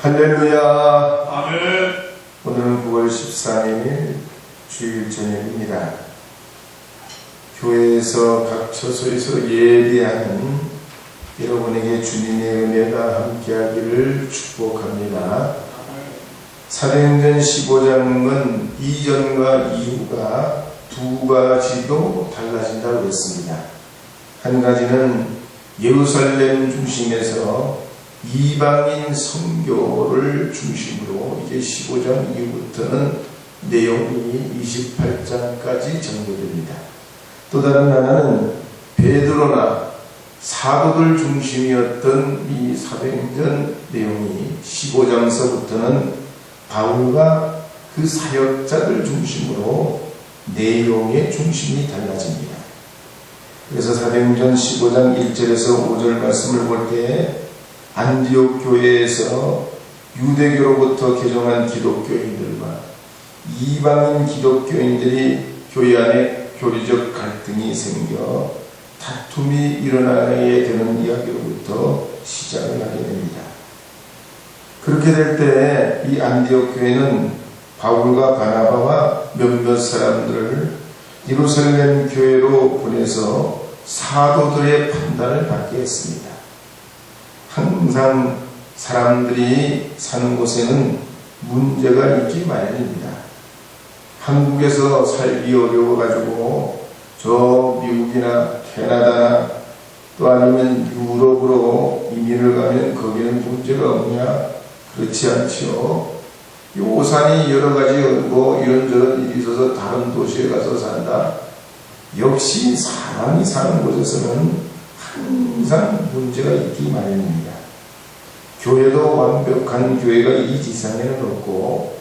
할렐루야. 아멘. 오늘은 9월 14일 주일 저녁입니다. 교회에서 각 처소에서 예배하는 여러분에게 주님의 은혜가 함께하기를 축복합니다. 사도행전 15장은 이전과 이후가 두 가지도 달라진다고 했습니다. 한 가지는 예루살렘 중심에서 이방인 선교를 중심으로 이제 15장 이후부터는 내용이 28장까지 전개됩니다. 또 다른 하나는 베드로나 사도들 중심이었던 이 사도행전 내용이 15장서부터는 바울과 그 사역자들 중심으로 내용의 중심이 달라집니다. 그래서 사도행전 15장 1절에서 5절 말씀을 볼 때 안디옥 교회에서 유대교로부터 개종한 기독교인들과 이방인 기독교인들이 교회 안에 교리적 갈등이 생겨 다툼이 일어나게 되는 이야기로부터 시작을 하게 됩니다. 그렇게 될 때 이 안디옥 교회는 바울과 바나바와 몇몇 사람들을 예루살렘 교회로 보내서 사도들의 판단을 받게 했습니다. 항상 사람들이 사는 곳에는 문제가 있기 마련입니다. 한국에서 살기 어려워가지고 저 미국이나 캐나다나 또 아니면 유럽으로 이민을 가면 거기는 문제가 없냐? 그렇지 않지요. 이 오산이 여러 가지 뭐 이런저런 일이 있어서 다른 도시에 가서 산다. 역시 사람이 사는 곳에서는 항상 문제가 있기 마련입니다. 교회도 완벽한 교회가 이 지상에는 없고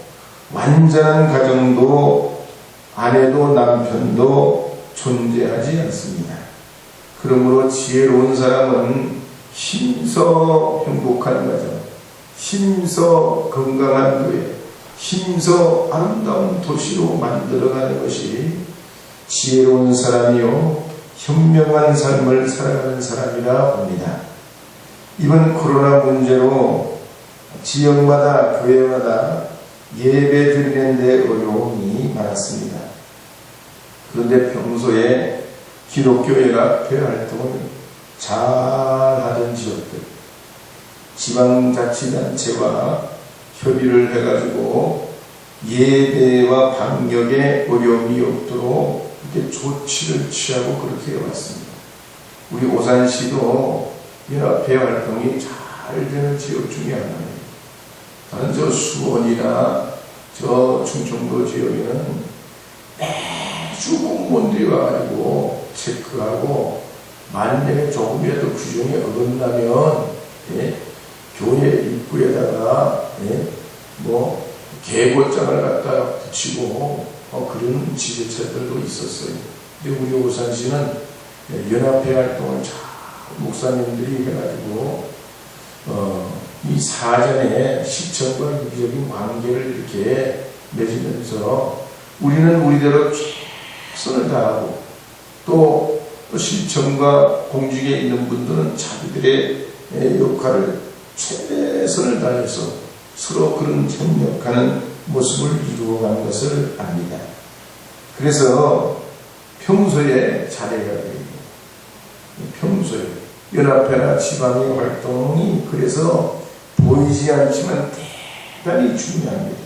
완전한 가정도 아내도 남편도 존재하지 않습니다. 그러므로 지혜로운 사람은 힘써 행복한 가정, 힘써 건강한 교회, 힘써 아름다운 도시로 만들어가는 것이 지혜로운 사람이요 현명한 삶을 살아가는 사람이라 봅니다. 이번 코로나 문제로 지역마다 교회마다 예배 드리는 데 어려움이 많았습니다. 그런데 평소에 기독교연합회 활동을 잘 하던 지역들, 지방자치단체와 협의를 해가지고 예배와 방역에 어려움이 없도록 이렇게 조치를 취하고 그렇게 해왔습니다. 우리 오산시도 연합회 활동이 잘 되는 지역 중에 하나예요. 다른 저 수원이나 저 충청도 지역에는 매주 공무원들이 와가지고 체크하고 만약에 조금이라도 규정에 어긋나면 교회 입구에다가 뭐 계보장을 갖다 붙이고 그런 지도체들도 있었어요. 근데 우리 오산시는 연합회 활동을 잘 목사님들이 해가지고 이 사전에 시청과 유기적인 관계를 이렇게 맺으면서 우리는 우리대로 최선을 다하고 또 시청과 공직에 있는 분들은 자기들의 역할을 최선을 다해서 서로 그런 협력하는 모습을 이루어가는 것을 압니다. 그래서 평소에 잘해야 돼요. 평소에 연합회나 지방의 활동이 그래서 보이지 않지만 대단히 중요합니다.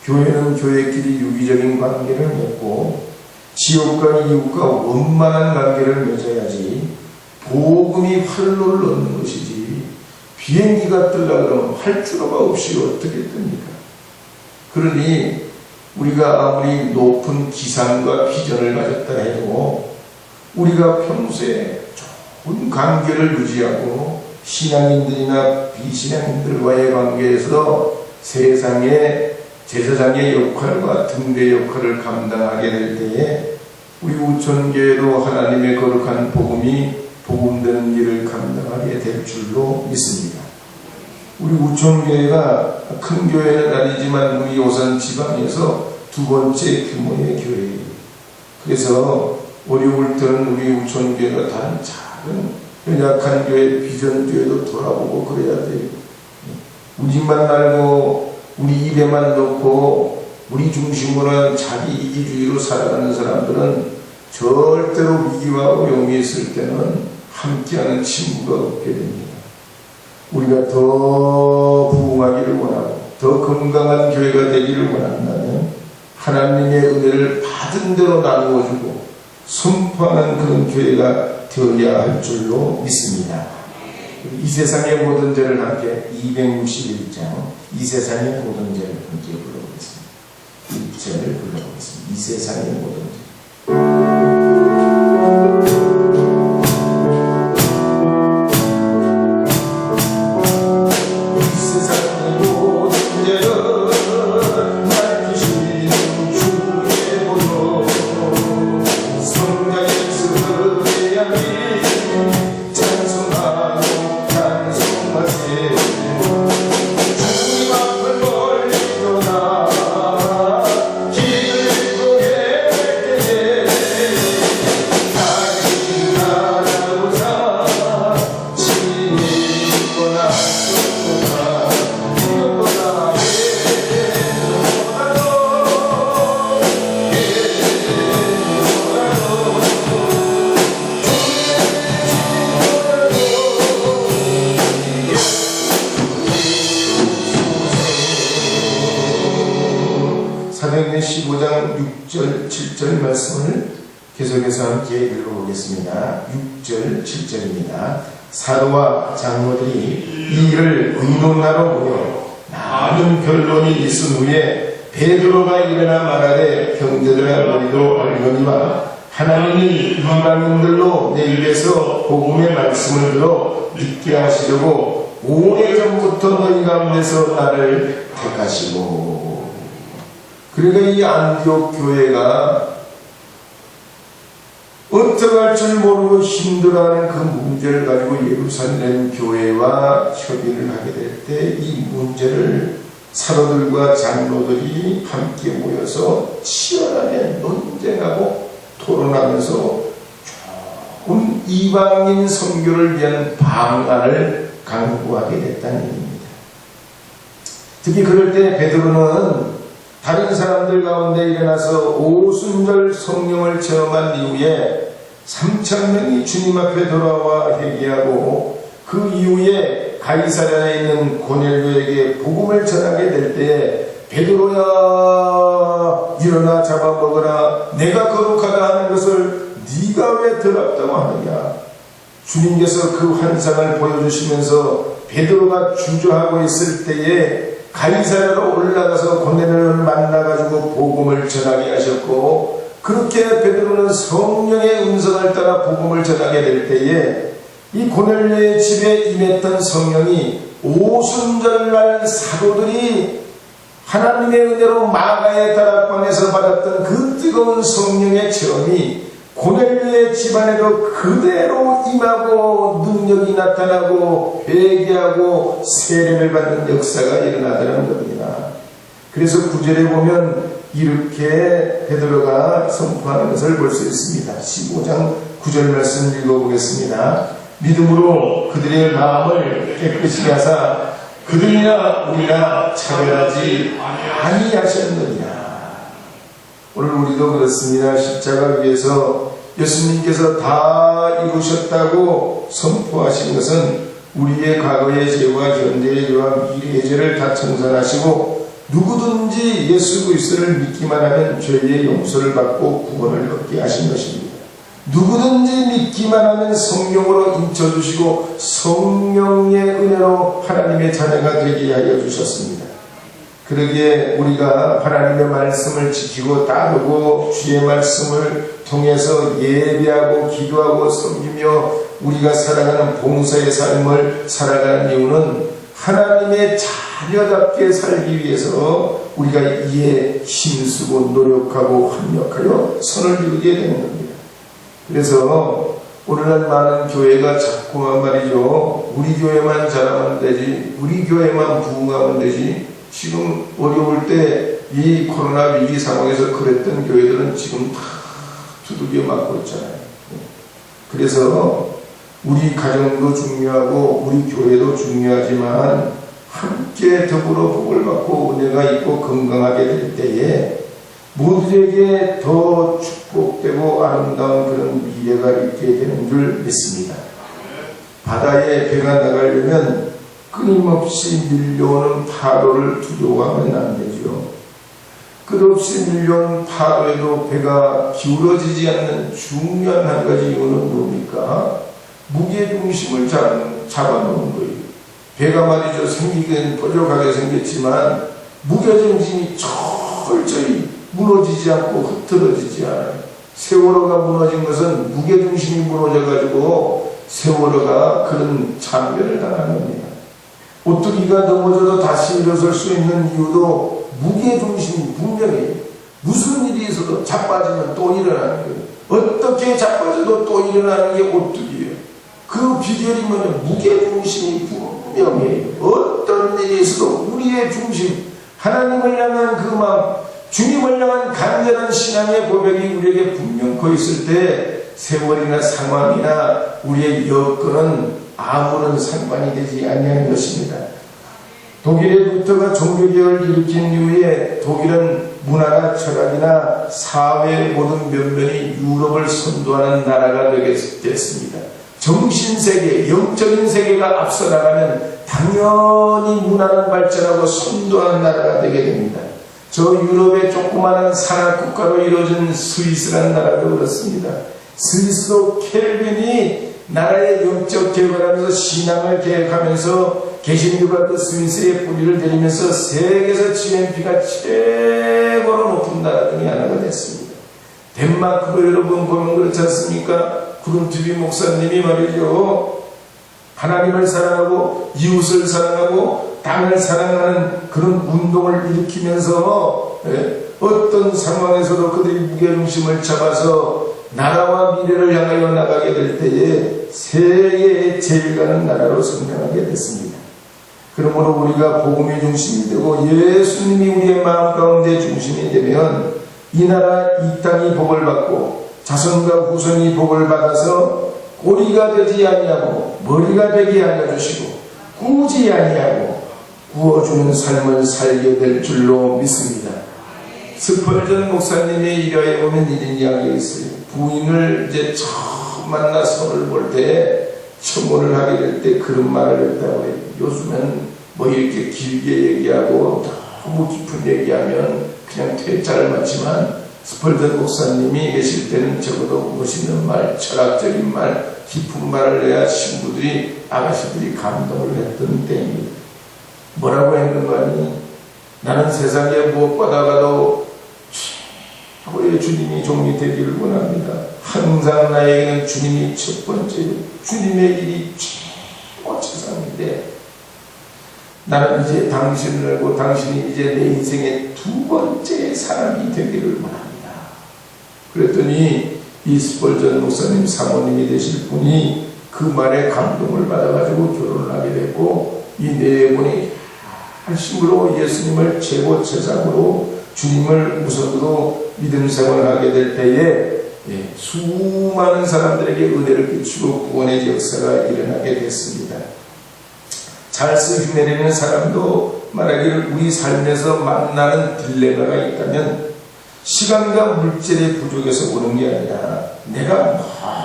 교회는 교회끼리 유기적인 관계를 맺고 지역과 이웃과 원만한 관계를 맺어야지 복음이 활로를 얻는 것이지 비행기가 뜨려고 그러면 활주로가 없이 어떻게 뜹니까? 그러니 우리가 아무리 높은 기상과 비전을 가졌다 해도 우리가 평소에 좋은 관계를 유지하고 신앙인들이나 비신앙인들과의 관계에서 세상의 제사장의 역할과 등대 역할을 감당하게 될 때에 우리 우천교회도 하나님의 거룩한 복음이 복음되는 일을 감당하게 될 줄로 믿습니다. 우리 우천교회가 큰 교회는 아니지만 우리 오산 지방에서 두 번째 규모의 교회예요. 그래서 어려울 때는 우리 우천교회가 다른 작은 연약한 교회, 비전교회도 돌아보고 그래야 돼요. 우리만 알고 우리 입에만 넣고 우리 중심으로 자기 이기주의로 살아가는 사람들은 절대로 위기와 어려움이 있을 때는 함께하는 친구가 없게 됩니다. 우리가 더 부흥하기를 원하고 더 건강한 교회가 되기를 원한다면 하나님의 은혜를 받은 대로 나누어주고 선포하는 그런 교회가 되어야 할 줄로 믿습니다. 이 세상의 모든 죄를 함께 261장 이 세상의 모든 죄를 함께 불러보겠습니다. 이 죄를 불러보겠습니다. 이 세상의 모든 죄. 사도행전 15장 6절 7절 말씀을 계속해서 함께 읽어보겠습니다. 6절 7절입니다. 사도와 장로들이 이 일을 의논하러 모여 많은 변론이 있은 후에 베드로가 일어나 말하되 형제들아 너희도 알거니와 하나님이 이방인들로 내 입에서 복음의 말씀을 들어 믿게 하시려고 오래전부터 너희 가운데서 나를 택하시고. 그러니까 이 안디옥 교회가 어떻게 할 줄 모르고 힘들어하는 그 문제를 가지고 예루살렘 교회와 협의를 하게 될 때 이 문제를 사도들과 장로들이 함께 모여서 치열하게 논쟁하고 토론하면서 조금 이방인 선교를 위한 방안을 강구하게 됐다는 얘기입니다. 특히 그럴 때 베드로는 다른 사람들 가운데 일어나서 오순절 성령을 체험한 이후에 3,000명이 주님 앞에 돌아와 회개하고 그 이후에 가이사랴에 있는 고넬료에게 복음을 전하게 될 때에 베드로야 일어나 잡아먹어라 내가 거룩하다 하는 것을 네가 왜 더럽다고 하느냐. 주님께서 그 환상을 보여주시면서 베드로가 주저하고 있을 때에 가이사랴로 올라가서 고넬료를 만나가지고 복음을 전하게 하셨고, 그렇게 베드로는 성령의 음성을 따라 복음을 전하게 될 때에 이 고넬료의 집에 임했던 성령이 오순절날 사도들이 하나님의 은혜로 마가의 다락방에서 받았던 그 뜨거운 성령의 체험이 고넬료의 집안에도 그대로 임하고 능력이 나타나고 회개하고 세례를 받는 역사가 일어나더라는 겁니다. 그래서 9절에 보면 이렇게 베드로가 선포하는 것을 볼 수 있습니다. 15장 9절 말씀 읽어보겠습니다. 믿음으로 그들의 마음을 깨끗이 하사 그들이나 우리나 차별하지 아니하셨느니라. 오늘 우리도 그렇습니다. 십자가 위에서 예수님께서 다 이루셨다고 선포하신 것은 우리의 과거의 죄와 현재의 죄와 미래의 죄를 다 청산하시고 누구든지 예수 그리스도를 믿기만 하면 죄의 용서를 받고 구원을 얻게 하신 것입니다. 누구든지 믿기만 하면 성령으로 인쳐주시고 성령의 은혜로 하나님의 자녀가 되게 하여 주셨습니다. 그러기에 우리가 하나님의 말씀을 지키고 따르고 주의 말씀을 통해서 예배하고 기도하고 섬기며 우리가 살아가는 봉사의 삶을 살아가는 이유는 하나님의 자녀답게 살기 위해서 우리가 이에 힘쓰고 노력하고 합력하여 선을 이루게 되는 겁니다. 그래서 오늘날 많은 교회가 자꾸만 말이죠. 우리 교회만 잘하면 되지, 우리 교회만 부흥하면 되지. 지금 어려울 때 이 코로나 위기 상황에서 그랬던 교회들은 지금 다 두들겨 맞고 있잖아요. 그래서 우리 가정도 중요하고 우리 교회도 중요하지만 함께 더불어 복을 받고 은혜가 있고 건강하게 될 때에 모두에게 더 축복되고 아름다운 그런 미래가 있게 되는 줄 믿습니다. 바다에 배가 나가려면 끊임없이 밀려오는 파도를 두려워하면 안 되죠. 끝없이 밀려오는 파도에도 배가 기울어지지 않는 중요한 한 가지 이유는 뭡니까? 무게중심을 잡아놓은 거예요. 배가 말이죠. 생기긴 뾰족하게 생겼지만 무게중심이 철저히 무너지지 않고 흐트러지지 않아요. 세월호가 무너진 것은 무게중심이 무너져가지고 세월호가 그런 참변을 당한 겁니다. 오뚜기가 넘어져도 다시 일어설 수 있는 이유도 무게중심이 분명해요. 무슨 일이 있어도 자빠지면 또 일어나는 거예요. 어떻게 자빠져도 또 일어나는 게 오뚜기예요. 그 비결이 뭐냐면 무게중심이 분명해요. 어떤 일이 있어도 우리의 중심, 하나님을 향한 그 마음, 주님을 향한 간절한 신앙의 고백이 우리에게 분명코 있을 때 세월이나 상황이나 우리의 여건은 아무런 상관이 되지 아니하는 것입니다. 독일의 루터가 종교개혁을 일으킨 이후에 독일은 문화나 철학이나 사회의 모든 면면이 유럽을 선도하는 나라가 되게 됐습니다. 정신세계, 영적인 세계가 앞서 나가면 당연히 문화는 발전하고 선도하는 나라가 되게 됩니다. 저 유럽의 조그마한 산악국가로 이루어진 스위스라는 나라도 그렇습니다. 스위스도 켈빈이 나라의 영적 개혁을 하면서 신앙을 개혁하면서 개신교가 스위스의 뿌리를 내리면서 세계에서 GNP가 최고로 높은 나라 중에 하나가 됐습니다. 덴마크도 여러분 보면 그렇지 않습니까? 구름TV 목사님이 말이죠. 하나님을 사랑하고 이웃을 사랑하고 땅을 사랑하는 그런 운동을 일으키면서 어떤 상황에서도 그들이 무게중심을 잡아서 나라와 미래를 향하여 나가게 될 때에 세계의 제일 가는 나라로 성장하게 됐습니다. 그러므로 우리가 복음의 중심이 되고 예수님이 우리의 마음 가운데 중심이 되면 이 나라 이 땅이 복을 받고 자손과 후손이 복을 받아서 꼬리가 되지 아니하고 머리가 되게 하여 주시고 꾸지 아니하고 구워주는 삶을 살게 될 줄로 믿습니다. 스펄전 목사님의 일화에 보면 이런 이야기가 있어요. 부인을 이제 처음 만나 손을 볼 때 청혼을 하게 될 때 그런 말을 했다고 해요. 요즘은 뭐 이렇게 길게 얘기하고 너무 깊은 얘기하면 그냥 퇴짜를 맞지만 스펄전 목사님이 계실 때는 적어도 멋있는 말, 철학적인 말, 깊은 말을 해야 친구들이, 아가씨들이 감동을 했던 때입니다. 뭐라고 했는 거 아니? 나는 세상에 무엇보다도 최고의 주님이 종이 되기를 원합니다. 항상 나에게는 주님이 첫 번째로, 주님의 일이 최고 최상인데 나는 이제 당신을 알고 당신이 이제 내 인생의 두 번째 사람이 되기를 원합니다. 그랬더니 이 스펄전 목사님 사모님이 되실 분이 그 말에 감동을 받아가지고 결혼을 하게 되고 이 네 분이 핵심으로 예수님을 최고 최상으로 주님을 우선으로 믿음 생활을 하게 될 때에 수많은 사람들에게 은혜를 끼치고 구원의 역사가 일어나게 됐습니다. 찰스 휴메리는 사람도 말하기를 우리 삶에서 만나는 딜레마가 있다면 시간과 물질의 부족에서 오는 게 아니라 내가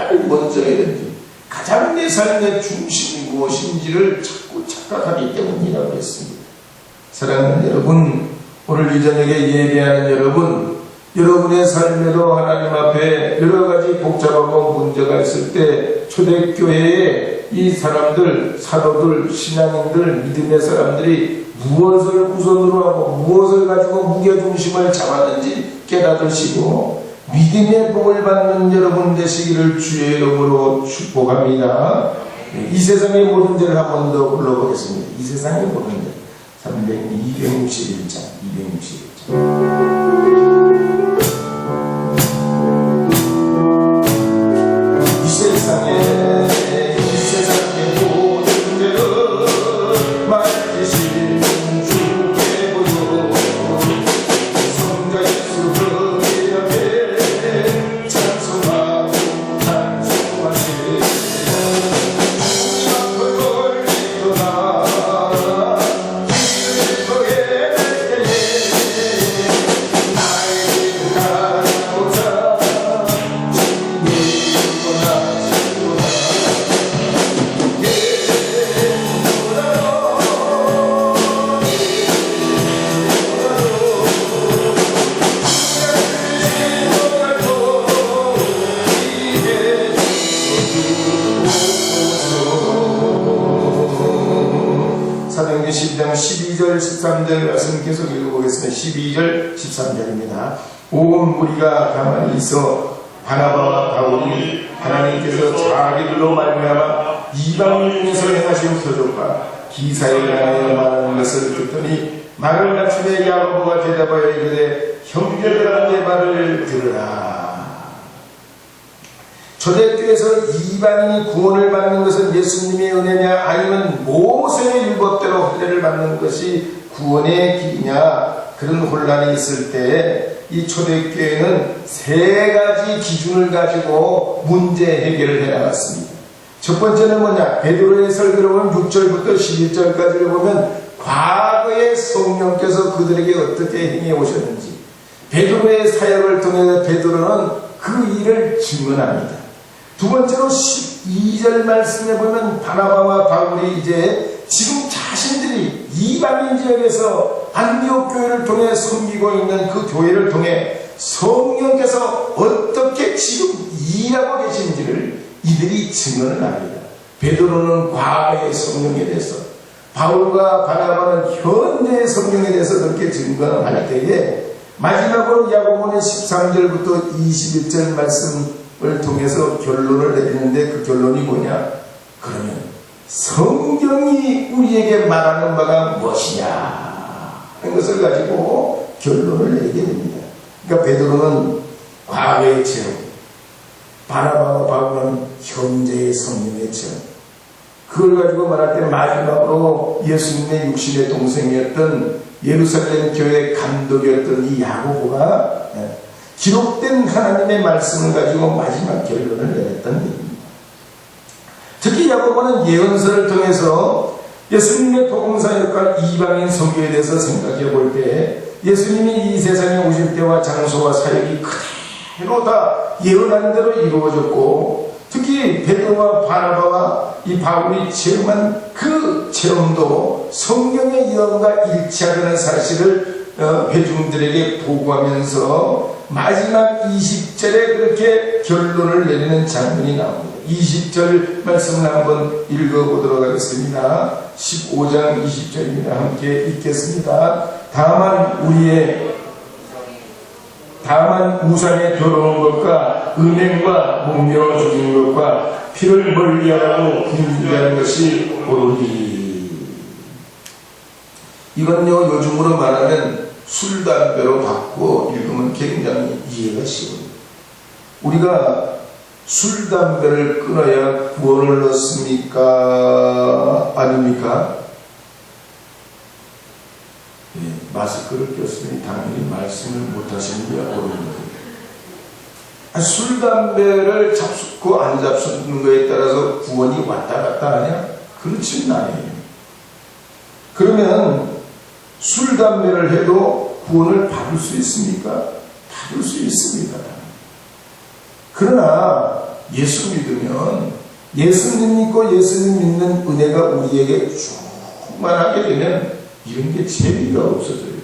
뭘 먼저 해야 되는지 가장 내 삶의 중심이 무엇인지를 자꾸 착각하기 때문이라고 했습니다. 사랑하는 여러분, 오늘 이 저녁에 예배하는 여러분, 여러분의 삶에도 하나님 앞에 여러 가지 복잡하고 문제가 있을 때 초대교회에 이 사람들, 사도들, 신앙인들, 믿음의 사람들이 무엇을 우선으로 하고 무엇을 가지고 무게중심을 잡았는지 깨닫으시고 믿음의 복을 받는 여러분 되시기를 주의 이름으로 축복합니다. 이 세상의 모든 죄를 한 번 더 불러보겠습니다. 이 세상의 모든 죄. 261장. 이 세상의 모든 죄를 맡기신 주께 보여 성자 예수 그의 앞에 찬송하고 찬송하세 앞을 걸리도다 12절 13절 말씀 계속 읽어보겠습니다. 12절 13절입니다. 온 무리가 가만히 있어 바나바와 바울이 하나님께서 자기들로 말미암아 이방인 중에서 행하신 표적과 기사에 관하여 말하는 것을 듣더니 말을 갖추며 야고보가 대답하여 이르되 형제들아 내 말을 들으라. 초대교회에서 이방인이 구원을 받는 것은 예수님의 은혜냐 아니면 모세의 율법대로 은혜를 받는 것이 구원의 길이냐, 그런 혼란이 있을 때 이 초대교회는 세 가지 기준을 가지고 문제 해결을 해나갔습니다. 첫 번째는 뭐냐? 베드로의 설교를 보면 6절부터 11절까지를 보면 과거의 성령께서 그들에게 어떻게 행해 오셨는지, 베드로의 사역을 통해 베드로는 그 일을 증언합니다. 두 번째로 12절 말씀에 보면 바나바와 바울이 이제 지금 자신들이 이방인 지역에서 안디옥 교회를 통해 섬기고 있는 그 교회를 통해 성령께서 어떻게 지금 일하고 계신지를 이들이 증언을 합니다. 베드로는 과거의 성령에 대해서, 바울과 바나바는 현재의 성령에 대해서 그렇게 증언을 할 때에 마지막으로 야고보는 13절부터 21절 말씀을 통해서 결론을 내리는데 그 결론이 뭐냐? 그러면 성경이 우리에게 말하는 바가 무엇이냐 하는 것을 가지고 결론을 내리게 됩니다. 그러니까 베드로는 과거의 체험, 바나바와 바울은 현재의 성령의 체험, 그걸 가지고 말할 때 마지막으로 예수님의 육신의 동생이었던 예루살렘 교회 감독이었던 이 야고보가 기록된 하나님의 말씀을 가지고 마지막 결론을 내렸다는 얘기입니다. 특히 야고보는 예언서를 통해서 예수님의 복음사역과 이방인 선교에 대해서 생각해 볼 때 예수님이 이 세상에 오실 때와 장소와 사역이 그대로 다 예언한 대로 이루어졌고, 특히 베드로와 바나바와 이 바울이 체험한 그 체험도 성경의 예언과 일치하다는 사실을 회중들에게 보고하면서 마지막 20절에 그렇게 결론을 내리는 장면이 나옵니다. 20절 말씀을 한번 읽어보도록 하겠습니다. 15장 20절입니다. 함께 읽겠습니다. 다만 우상에 더러운 것과 음행과 목매어 죽인 것과 피를 멀리하라고 분주하는 것이 옳으니. 이건요, 요즘으로 말하면 술, 담배로 바꾸어 읽으면 굉장히 이해가 쉬워요. 우리가 술, 담배를 끊어야 구원을 얻습니까? 아닙니까? 네, 마스크를 꼈으니 당연히 말씀을 못하시는 게 어렵습니다. 술, 담배를 잡수고 안 잡수는 거에 따라서 구원이 왔다 갔다 하냐? 그렇지는 않아요. 그러면 술, 담배를 해도 구원을 받을 수 있습니까? 받을 수 있습니다. 그러나 예수 믿으면, 예수님 믿고 예수님 믿는 은혜가 우리에게 충만하게 되면 이런 게 재미가 없어져요.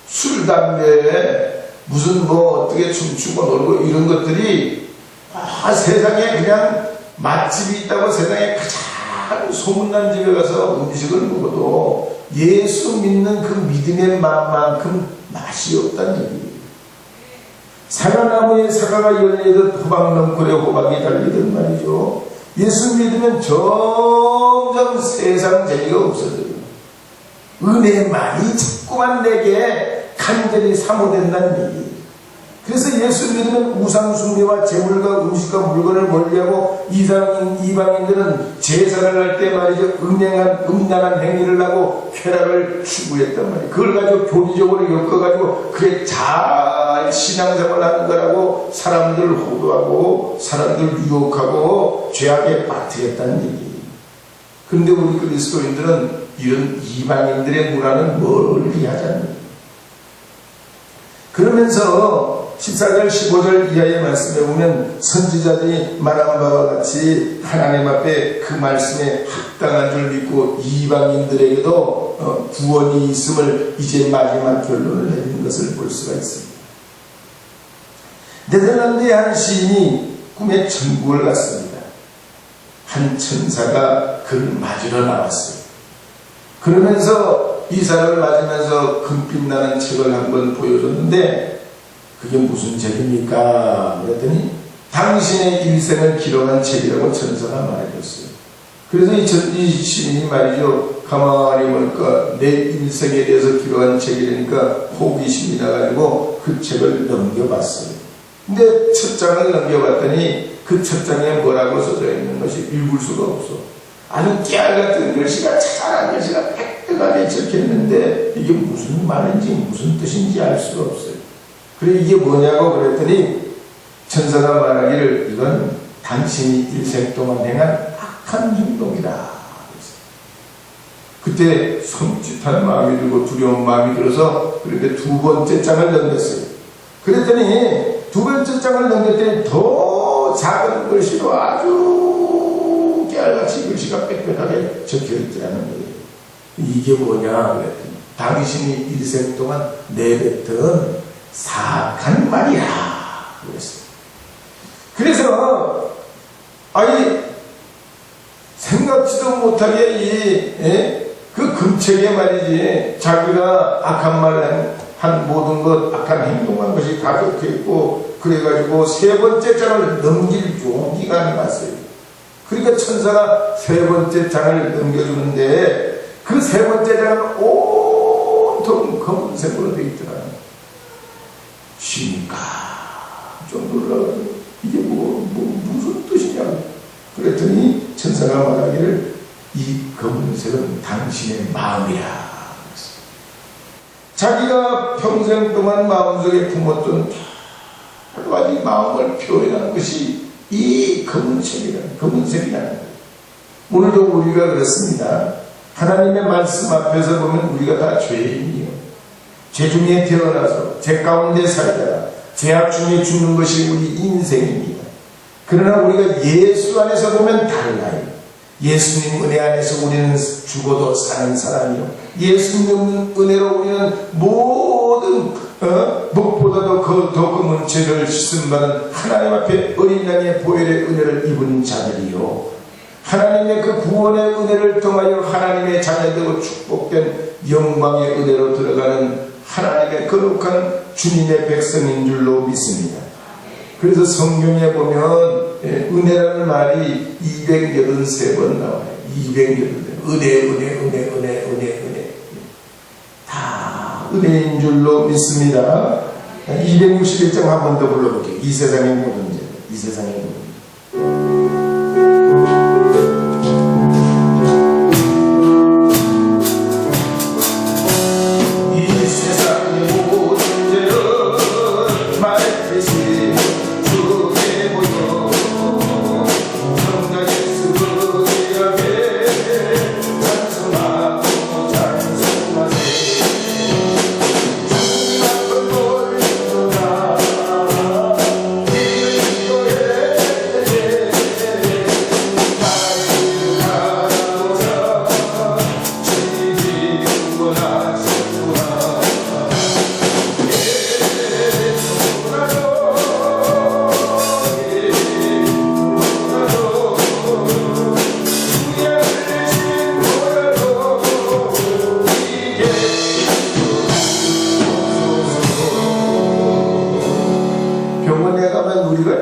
술, 담배, 무슨 어떻게 춤추고 놀고 이런 것들이 세상에 그냥 맛집이 있다고 세상에 가장 소문난 집에 가서 음식을 먹어도 예수 믿는 그 믿음의 마음만큼 맛이 없다는 얘기예요. 사과나무에 사과가 열리듯 호박넝쿨에 호박이 달리듯 말이죠. 예수 믿으면 점점 세상 재미가 없어져요. 은혜만이 자꾸만 내게 간절히 사모된다는 얘기예요. 그래서 예수 믿으면 우상숭배와 재물과 음식과 물건을 멀리하고 이방인들은 제사를 할 때 말이죠, 음란한 행위를 하고 쾌락을 추구했단 말이에요. 그걸 가지고 교리적으로 엮어가지고 그게 잘 신앙생활 하는 거라고 사람들을 호도하고 사람들을 유혹하고 죄악에 빠뜨렸다는 얘기예요. 그런데 우리 그리스도인들은 이런 이방인들의 문화는 멀리 하자는 거예요. 그러면서 14절 15절 이하의 말씀에 보면 선지자들이 말한 바와 같이 하나님 앞에 그 말씀에 합당한 줄 믿고 이방인들에게도 구원이 있음을 이제 마지막 결론을 내리는 것을 볼 수가 있습니다. 네덜란드의 한 시인이 꿈에 천국을 갔습니다. 한 천사가 그를 맞으러 나왔어요. 그러면서 이 사람을 맞으면서 금빛 나는 책을 한번 보여줬는데 그게 무슨 책입니까? 그랬더니 당신의 일생을 기록한 책이라고 천사가 말해줬어요. 그래서 이 시인이 말이죠. 가만히 보니까 내 일생에 대해서 기록한 책이라니까 호기심이 나가지고 그 책을 넘겨봤어요. 근데 첫 장을 넘겨봤더니 그 첫 장에 뭐라고 써져 있는 것이 읽을 수가 없어. 아주 깨알 같은 글씨가 자잘한 글씨가 빽빽하게 적혀있는데 이게 무슨 말인지 무슨 뜻인지 알 수가 없어요. 그래 이게 뭐냐고 그랬더니 천사가 말하기를 이건 당신이 일생 동안 행한 악한 행동이다. 그때 섬찟한 마음이 들고 두려운 마음이 들어서 그런데 두 번째 장을 넘겼어요. 그랬더니 두 번째 장을 넘겼더니 더 작은 글씨로 아주 깨알같이 글씨가 빽빽하게 적혀있더라는 거예요. 이게 뭐냐 그랬더니 당신이 일생 동안 내뱉은 사악한 말이야 그랬어요. 그래서 아니 생각지도 못하게 그 금책에 말이지 자기가 악한 말 한 모든 것 악한 행동한 것이 다 적혀있고 그래가지고 세 번째 장을 넘길 용기가 났어요. 그러니까 천사가 세 번째 장을 넘겨주는데 그 세 번째 장은 온통 검은색으로 되어 있더라. 쉬니까 좀 놀라가지고 이게 무슨 뜻이냐고 그랬더니 천사가 말하기를 이 검은색은 당신의 마음이라. 자기가 평생 동안 마음속에 품었던 여러 가지 마음을 표현하는 것이 이 검은색이라는 거예요. 오늘도 우리가 그렇습니다. 하나님의 말씀 앞에서 보면 우리가 다 죄인이요. 죄 중에 태어나서 죄 가운데 살다가 죄악 중에 죽는 것이 우리 인생입니다. 그러나 우리가 예수 안에서 보면 달라요. 예수님 은혜 안에서 우리는 죽어도 사는 사람이요. 예수님 은혜로 우리는 모든 무엇보다도 더 검은 죄를 씻음받은 하나님 앞에 어린 양의 보혈의 은혜를 입은 자들이요. 하나님의 그 구원의 은혜를 통하여 하나님의 자녀되고 축복된 영광의 은혜로 들어가는 하나님의 거룩한 주님의 백성인 줄로 믿습니다. 그래서 성경에 보면 은혜라는 말이 283번 나와요. 283번. 은혜. 다 은혜인 줄로 믿습니다. 261장 한 번 더 불러볼게요. 이 세상의 모든 죄. 이 세상의 모든 죄.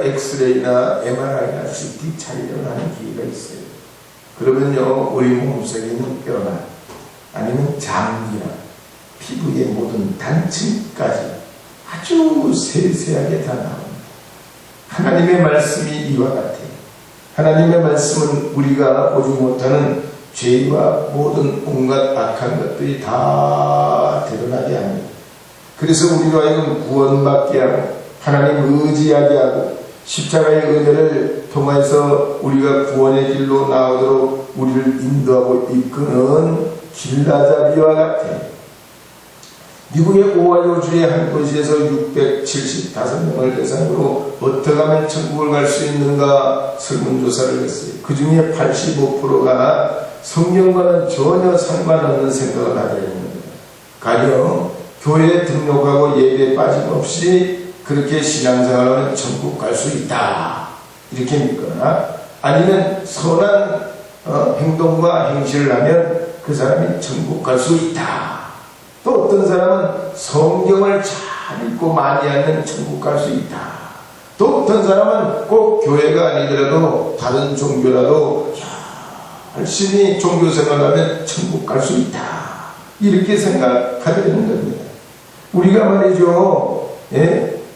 엑스레이나 MRI나 CT 촬영을 하는 기회가 있어요. 그러면요 우리 몸속에 있는 뼈나 아니면 장기나 피부의 모든 단층까지 아주 세세하게 다 나옵니다. 하나님의 말씀이 이와 같아요. 하나님의 말씀은 우리가 보지 못하는 죄와 모든 온갖 악한 것들이 다 드러나게 합니다. 그래서 우리가 하여금 구원받게 하고 하나님 의지하게 하고 십자가의 은혜를 통해서 우리가 구원의 길로 나오도록 우리를 인도하고 이끄는 길라잡이와 같아요. 미국의 오하이오주의 한 도시에서 675명을 대상으로 어떻게 하면 천국을 갈 수 있는가 설문조사를 했어요. 그 중에 85%가 성경과는 전혀 상관없는 생각을 하게 됩니다. 가령 교회에 등록하고 예배에 빠짐없이 그렇게 신앙생활하면 천국 갈 수 있다 이렇게 믿거나 아니면 선한 행동과 행실을 하면 그 사람이 천국 갈 수 있다 또 어떤 사람은 성경을 잘 읽고 많이 하면 천국 갈 수 있다. 또 어떤 사람은 꼭 교회가 아니더라도 다른 종교라도 열심히 종교 생활하면 천국 갈 수 있다. 이렇게 생각하려는 겁니다. 우리가 말이죠,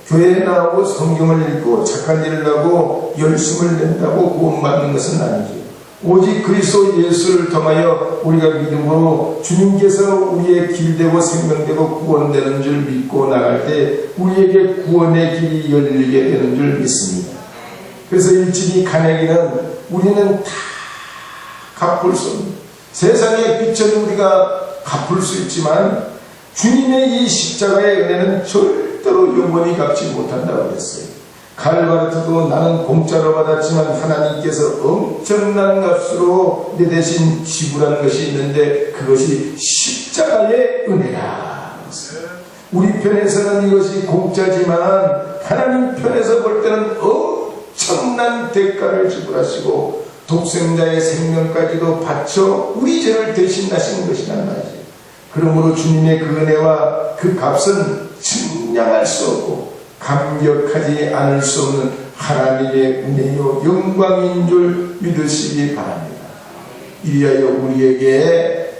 교회에 나오고 성경을 읽고 착한 일을 하고 열심을 낸다고 구원받는 것은 아니죠. 오직 그리스도 예수를 통하여 우리가 믿음으로 주님께서 우리의 길되고 생명되고 구원되는 줄 믿고 나갈 때 우리에게 구원의 길이 열리게 되는 줄 믿습니다. 그래서 일찍이 간행이는 우리는 다 갚을 수 없는, 세상의 빛은 우리가 갚을 수 있지만 주님의 이 십자가의 은혜는 절대로 영원히 갚지 못한다고 했어요. 갈바르트도 나는 공짜로 받았지만 하나님께서 엄청난 값으로 내 대신 지불한 것이 있는데 그것이 십자가의 은혜라. 우리 편에서는 이것이 공짜지만 하나님 편에서 볼 때는 엄청난 대가를 지불하시고 독생자의 생명까지도 바쳐 우리 죄를 대신하시는 것이란 말이죠. 그러므로 주님의 그 은혜와 그 값은 측량할 수 없고 감격하지 않을 수 없는 하나님의 은혜요 영광인 줄 믿으시기 바랍니다. 이리하여 우리에게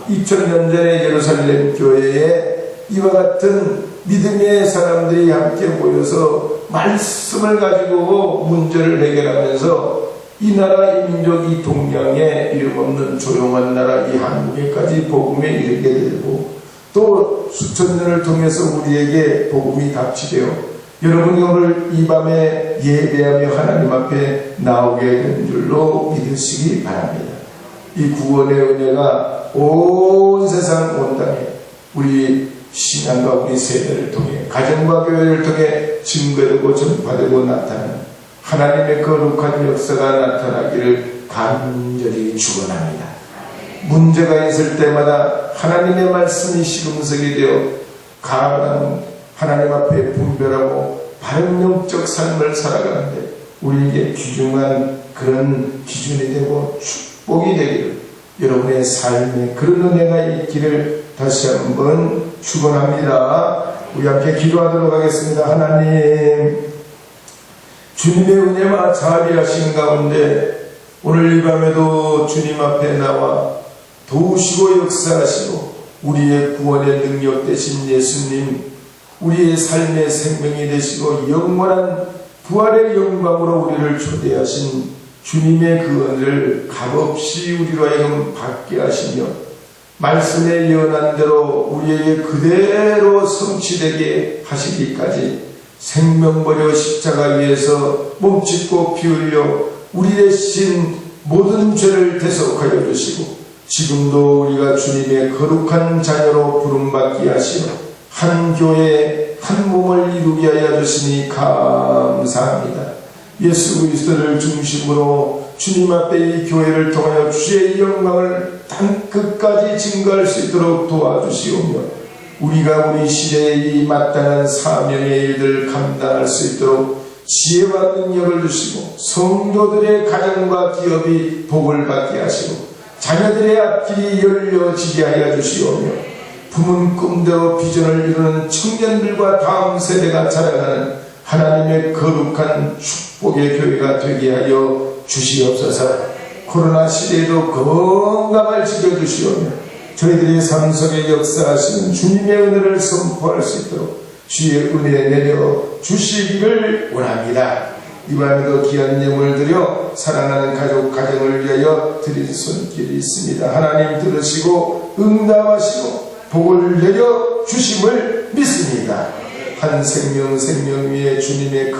2000년 전에 예루살렘 교회에 이와 같은 믿음의 사람들이 함께 모여서 말씀을 가지고 문제를 해결하면서 이 나라 이 민족 이 동양에 이름 없는 조용한 나라 이 한국에까지 복음에 이르게 되고 또 수천 년을 통해서 우리에게 복음이 답치되어 여러분이 오늘 이 밤에 예배하며 하나님 앞에 나오게 된 줄로 믿으시기 바랍니다. 이 구원의 은혜가 온 세상 온 땅에 우리 신앙과 우리 세대를 통해 가정과 교회를 통해 증거되고 전파되고 나타나는 하나님의 거룩한 역사가 나타나기를 간절히 축원합니다. 문제가 있을 때마다 하나님의 말씀이 시금석이 되어 가난 하나님 앞에 분별하고 바른 영적 삶을 살아가는데 우리에게 귀중한 그런 기준이 되고 축복이 되기를 여러분의 삶에 그런 은혜가 있기를 다시 한번 축원합니다. 우리 함께 기도하도록 하겠습니다. 하나님, 주님의 은혜와 자비하신 가운데 오늘 이 밤에도 주님 앞에 나와 도우시고 역사하시고 우리의 구원의 능력 되신 예수님, 우리의 삶의 생명이 되시고 영원한 부활의 영광으로 우리를 초대하신 주님의 그 은혜를 값없이 우리로 하여금 받게 하시며 말씀에 예언한 대로 우리에게 그대로 성취되게 하시기까지 생명 버려 십자가 위에서 몸짓고 피 흘려 우리 대신 모든 죄를 대속하여 주시고 지금도 우리가 주님의 거룩한 자녀로 부름받게 하시며 한 교회 한 몸을 이루게 하여 주시니 감사합니다. 예수 그리스도를 중심으로 주님 앞에 이 교회를 통하여 주의 영광을 땅끝까지 증거할 수 있도록 도와주시오며 우리가 우리 시대에 이 마땅한 사명의 일들을 감당할 수 있도록 지혜와 능력을 주시고 성도들의 가정과 기업이 복을 받게 하시고 자녀들의 앞길이 열려지게 하여 주시오며 품은 꿈대로 비전을 이루는 청년들과 다음 세대가 자라가는 하나님의 거룩한 축복의 교회가 되게 하여 주시옵소서. 코로나 시대에도 건강을 지켜주시오며 저희들의 삶 속에 역사하시는 주님의 은혜를 선포할 수 있도록 주의 은혜 내려 주시기를 원합니다. 이 밤에도 귀한 예물을 드려 사랑하는 가족 가정을 위하여 드릴 손길이 있습니다. 하나님 들으시고 응답하시고 복을 내려 주심을 믿습니다. 한 생명 위에 주님의